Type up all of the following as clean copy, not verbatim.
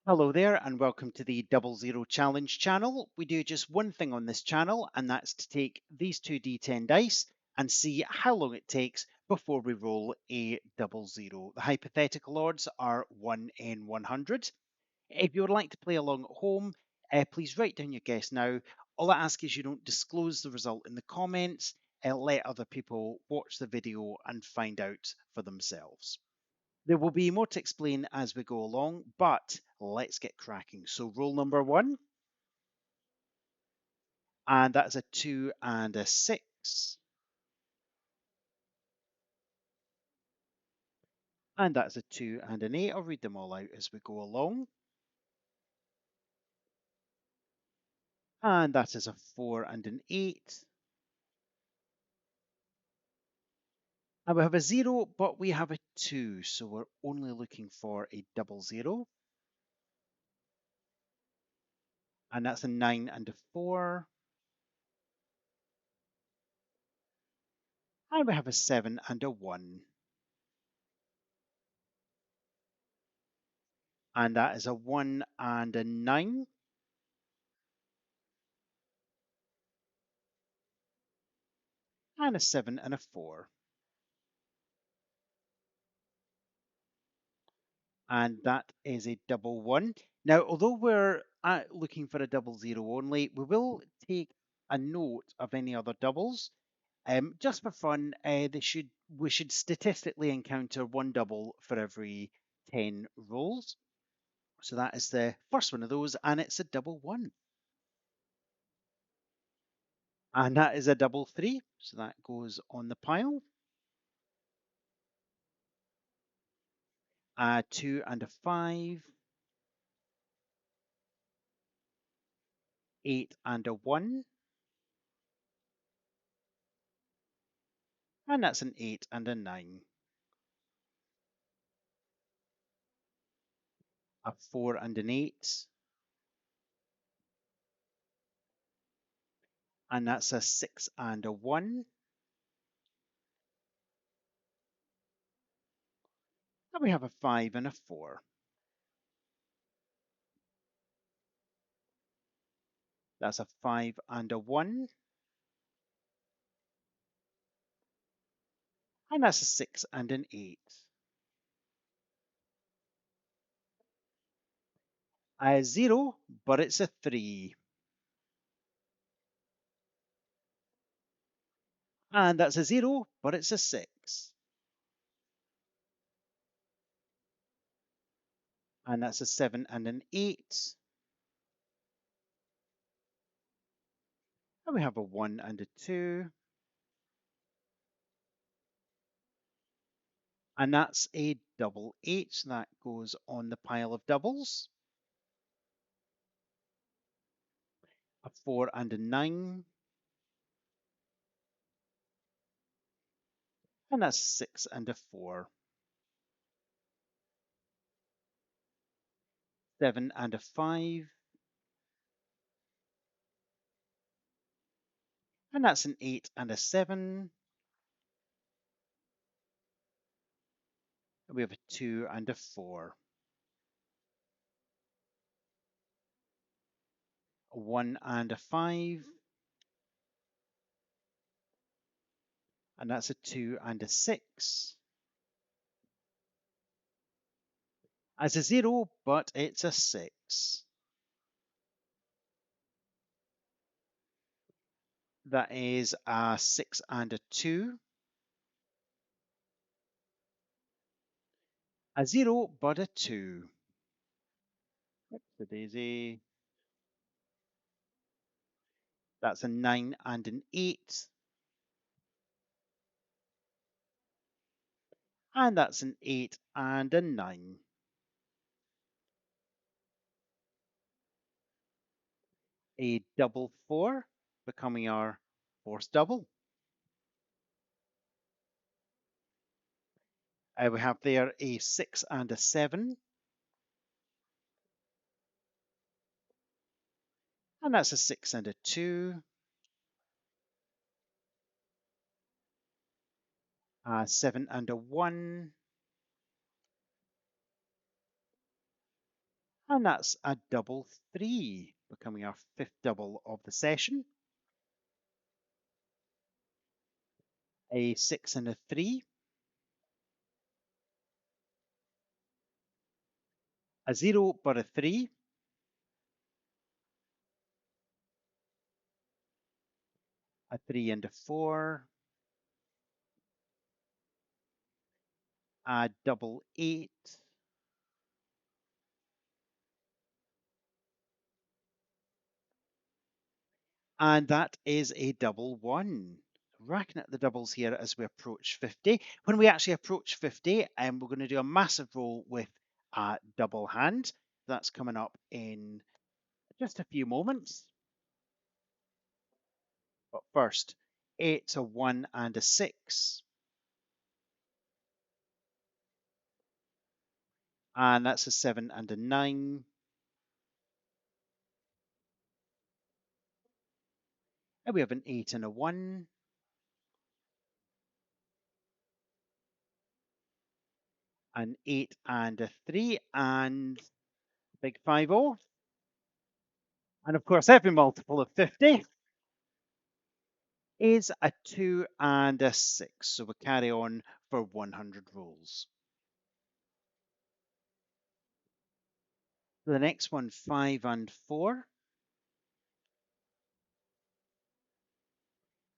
Hello there, and welcome to the Double Zero Challenge channel. We do just one thing on this channel, and that's to take these two D10 dice and see how long it takes before we roll a double zero. The hypothetical odds are 1 in 100. If you would like to play along at home, please write down your guess now. All I ask is you don't disclose the result in the comments, let other people watch the video and find out for themselves. There will be more to explain as we go along, but let's get cracking. So roll number one, and that's a 2 and a 6, and that's a 2 and an 8. I'll read them all out as we go along. And that is a 4 and an 8. And we have a 0, but we have a 2, so we're only looking for a double zero. And that's a 9 and a 4. And we have a 7 and a 1. And that is a 1 and a 9. And a 7 and a 4. And that is a double one. Now, although we're looking for a double zero only, we will take a note of any other doubles. Just for fun, we should statistically encounter one double for every 10 rolls. So that is the first one of those, and it's a double one. And that is a double three, so that goes on the pile. 2 and a 5, 8 and a 1, and that's an 8 and a 9. A 4 and an 8, and that's a 6 and a 1, and we have a 5 and a 4. That's a 5 and a 1, and that's a 6 and an 8. A 0, but it's a 3. And that's a 0, but it's a 6. And that's a 7 and an 8. And we have a 1 and a 2. And that's a double 8. So that goes on the pile of doubles. A 4 and a 9. And that's a 6 and a 4. 7 and a 5. And that's an 8 and a 7. We have a 2 and a 4. A 1 and a 5. And that's a 2 and a 6. As a 0, but it's a 6. That is a 6 and a 2. A 0, but a 2. The daisy. That's a 9 and an 8. And that's an 8 and a 9. A double 4, becoming our fourth double. We have there a 6 and a 7. And that's a 6 and a 2. A 7 and a 1. And that's a double 3, becoming our fifth double of the session. A 6 and a 3, a 0 but a 3, a 3 and a 4, a double 8, and that is a double 1. Racking up the doubles here as we approach 50. When we actually approach 50, we're going to do a massive roll with a double hand. That's coming up in just a few moments. But first, it's a 1 and a 6. And that's a 7 and a 9. And we have an 8 and a 1. An 8 and a 3. And big 5-0. And of course, every multiple of 50 is a 2 and a 6. So we carry on for 100 rolls. The next one, 5 and 4.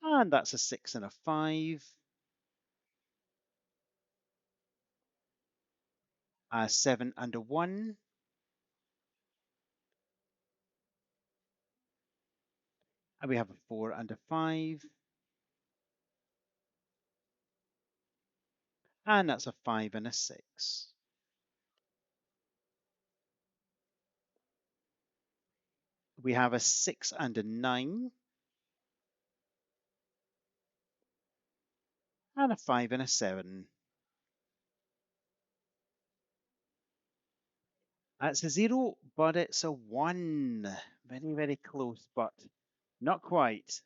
And that's a 6 and a 5. A 7 and a 1. And we have a 4 and a 5. And that's a 5 and a 6. We have a 6 and a 9. And a 5 and a 7. That's a 0, but it's a 1. Very, very close, but not quite.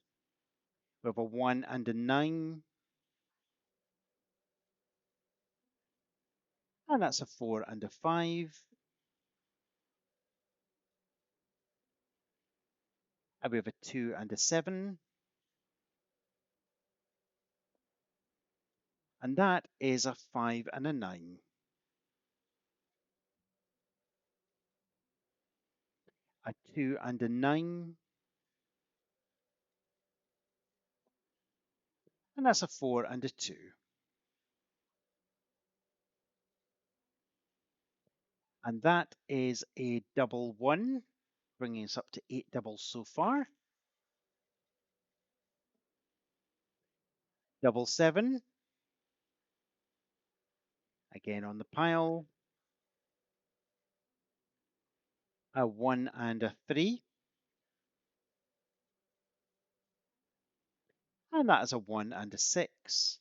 We have a 1 and a 9. And that's a 4 and a 5. And we have a 2 and a 7. And that is a 5 and a 9. A 2 and a 9. And that's a 4 and a 2. And that is a double 1, bringing us up to 8 doubles so far. Double 7, again on the pile. A 1 and a 3. And that is a 1 and a 6.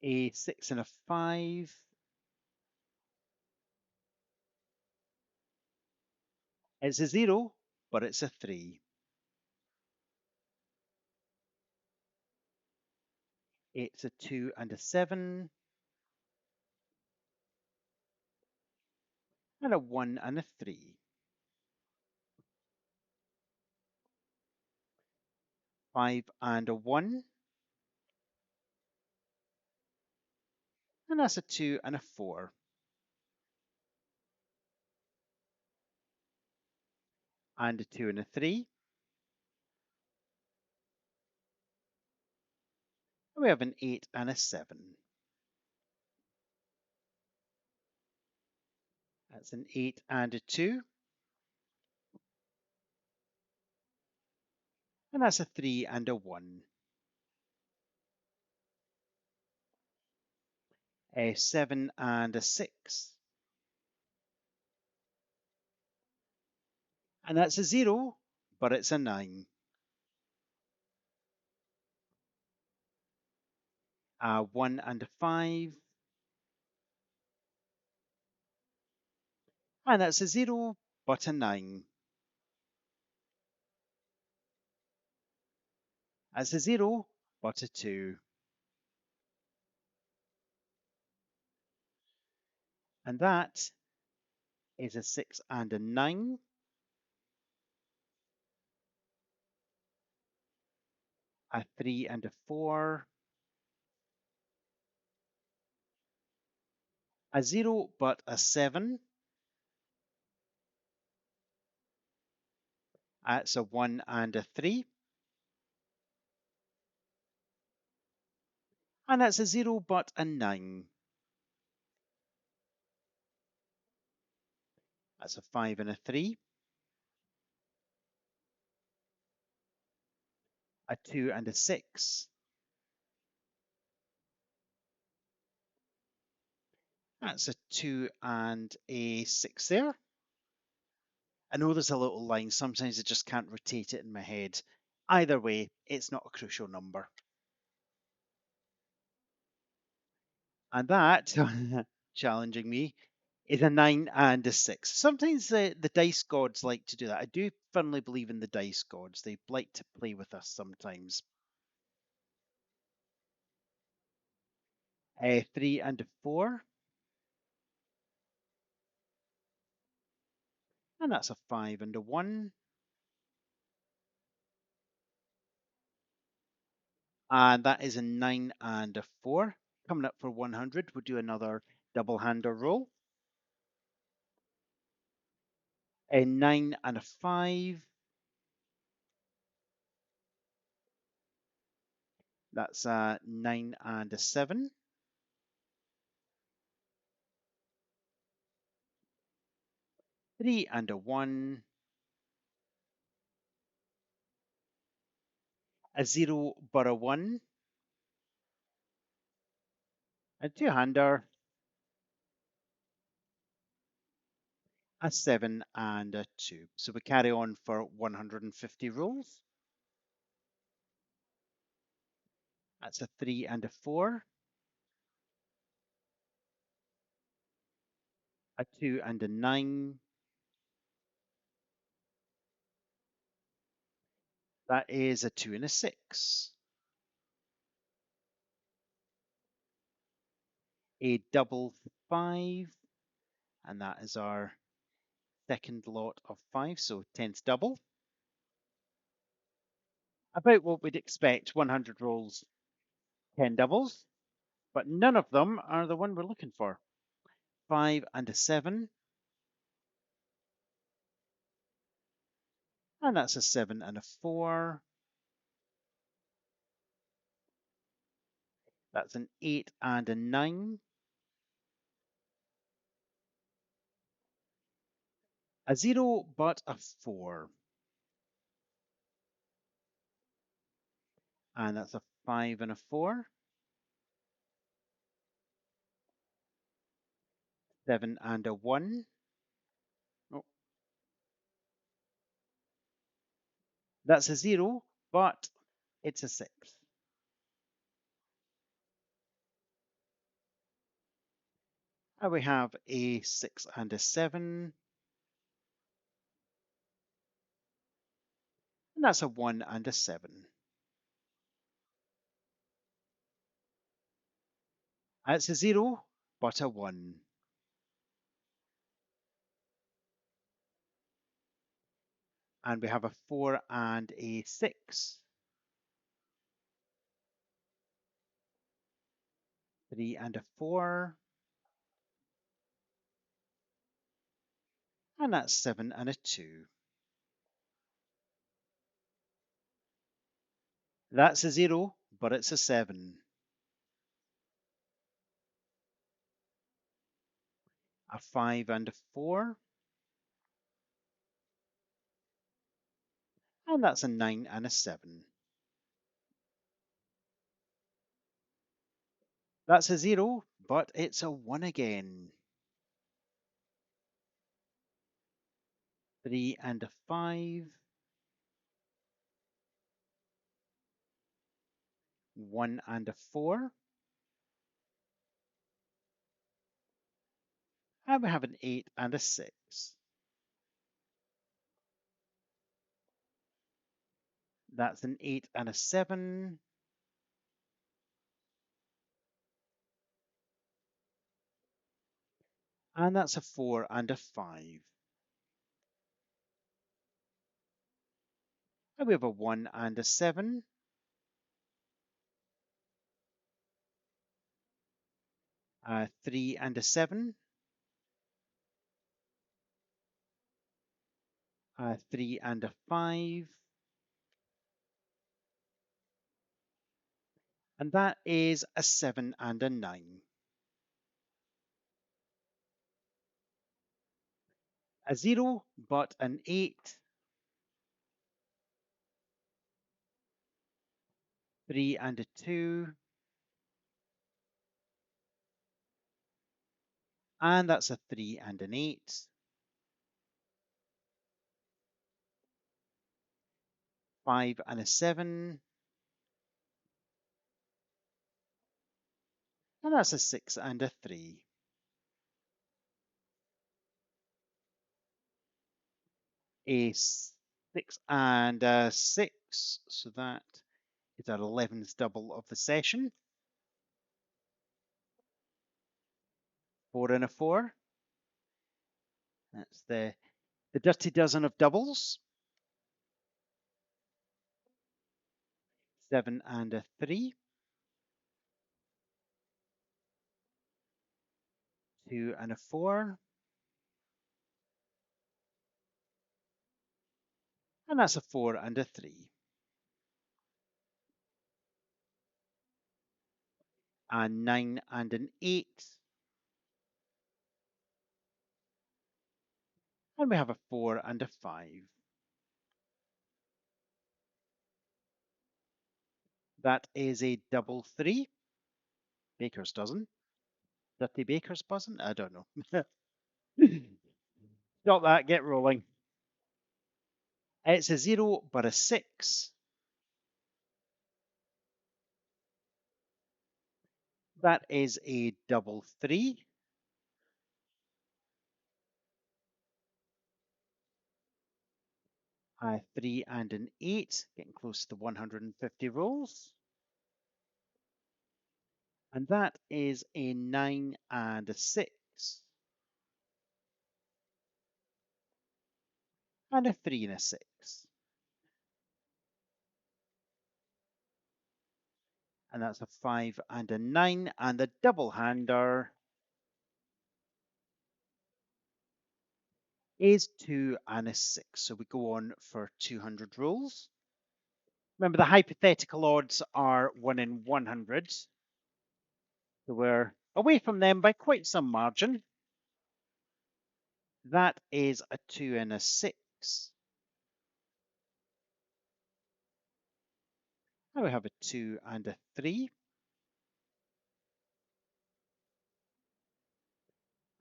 A 6 and a 5. It's a 0, but it's a 3. It's a 2 and a 7. And a 1 and a 3. 5 and a 1. And that's a 2 and a 4. And a 2 and a 3. And we have an 8 and a 7. That's an 8 and a 2. And that's a 3 and a 1. A 7 and a 6. And that's a 0, but it's a 9. A 1 and a 5. And that's a 0, but a 9. That's a 0, but a 2. And that is a 6 and a 9, a 3 and a 4, a 0 but a 7, that's a 1 and a 3, and that's a 0 but a 9, that's a 5 and a 3, a 2 and a 6, that's a 2 and a 6 there. I know there's a little line, sometimes I just can't rotate it in my head. Either way, it's not a crucial number. And that, challenging me, is a 9 and a 6. Sometimes the dice gods like to do that. I do firmly believe in the dice gods. They like to play with us sometimes. A 3 and a 4, and that's a 5 and a 1. And that is a 9 and a 4. Coming up for 100, we'll do another double-hander roll. A 9 and a 5. That's a 9 and a 7. 3 and a 1. A 0 but a 1. A two-hander. A 7 and a 2. So we carry on for 150 rolls. That's a 3 and a 4. A 2 and a 9. That is a 2 and a 6. A double 5. And that is our second lot of 5. So 10's double. About what we'd expect, 100 rolls, 10 doubles. But none of them are the one we're looking for. 5 and a 7. And that's a 7 and a 4. That's an 8 and a 9. A 0 but a 4. And that's a 5 and a 4. 7 and a 1. Oh, that's a 0, but it's a 6. And we have a 6 and a 7. And that's a 1 and a 7. That's a 0, but a 1. And we have a 4 and a 6. 3 and a 4. And that's 7 and a 2. That's a 0, but it's a 7. A 5 and a 4. And that's a 9 and a 7. That's a 0, but it's a 1 again. 3 and a 5. 1 and a 4. And we have an 8 and a 6. That's an 8 and a 7. And that's a 4 and a 5. And we have a 1 and a 7, a 3 and a 7, a 3 and a 5, and that is a 7 and a 9. A 0, but an 8, 3 and a 2, and that's a 3 and an 8, 5 and a 7, and that's a 6 and a 3. A 6 and a 6, so that is our 11's double of the session. 4 and a 4, that's the dirty dozen of doubles. 7 and a 3, 2 and a 4, and that's a 4 and a 3. And 9 and an 8, and we have a 4 and a 5. That is a double 3, baker's dozen. Dirty baker's dozen? I don't know. Stop that, get rolling. It's a 0, but a 6. That is a double 3. A 3 and an 8, getting close to 150 rolls. And that is a 9 and a 6. And a 3 and a 6. And that's a 5 and a 9. And the double hander is 2 and a 6. So we go on for 200 rolls. Remember, the hypothetical odds are 1 in 100. So we're away from them by quite some margin. That is a 2 and a 6. Now we have a 2 and a 3.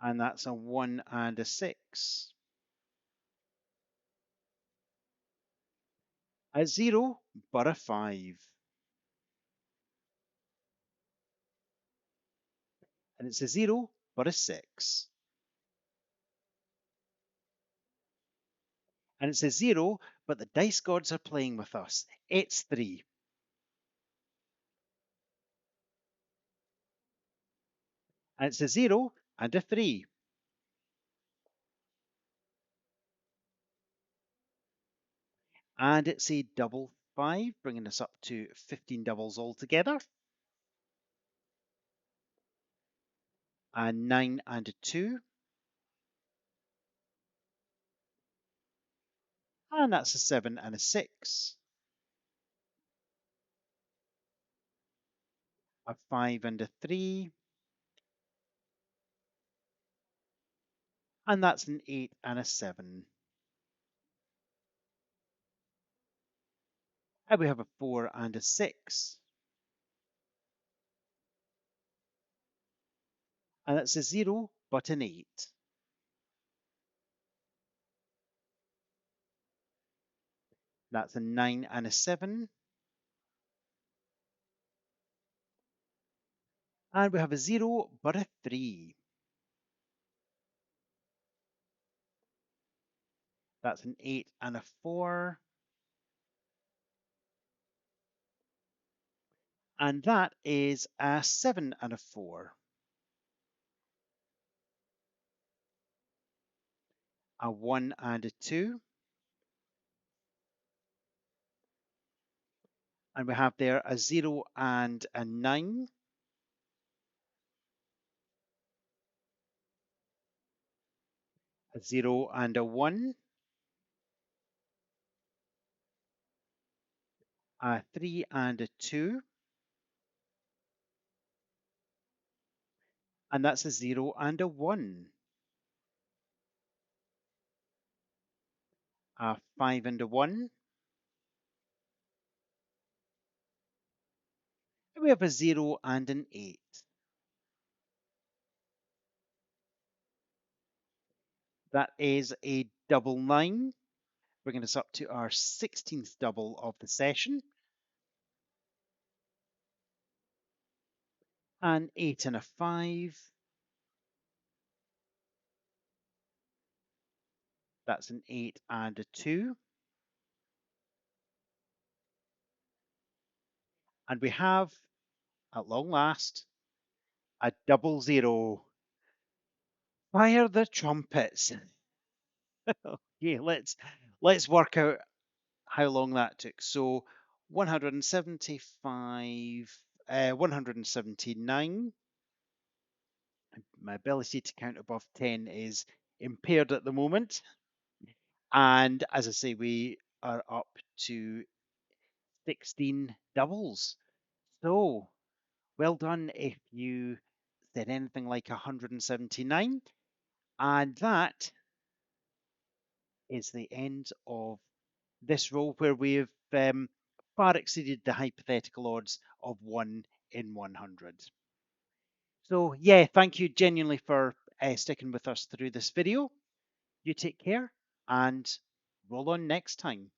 And that's a 1 and a 6. A 0, but a 5. And it's a 0, but a 6. And it's a 0, but the dice gods are playing with us. It's 3. And it's a 0 and a 3. And it's a double 5, bringing us up to 15 doubles altogether. A 9 and a 2. And that's a 7 and a 6. A 5 and a 3. And that's an 8 and a 7. And we have a 4 and a 6. And that's a 0, but an 8. That's a 9 and a 7. And we have a 0, but a 3. That's an 8 and a 4. And that is a 7 and a 4. a 1 and a 2. And we have there a 0 and a 9, a 0 and a 1, a 3 and a 2, and that's a 0 and a 1, a 5 and a 1, and we have a 0 and an 8. That is a double 9, bringing us up to our 16th double of the session. An 8 and a 5, that's an 8 and a 2. And we have, at long last, a double 0. Fire the trumpets. Okay, let's work out how long that took. So 175, 179. My ability to count above 10 is impaired at the moment. And as I say, we are up to 16 doubles. So well done if you said anything like 179. And that is the end of this roll where we've far exceeded the hypothetical odds of 1 in 100. So yeah, thank you genuinely for sticking with us through this video. You take care and roll on next time.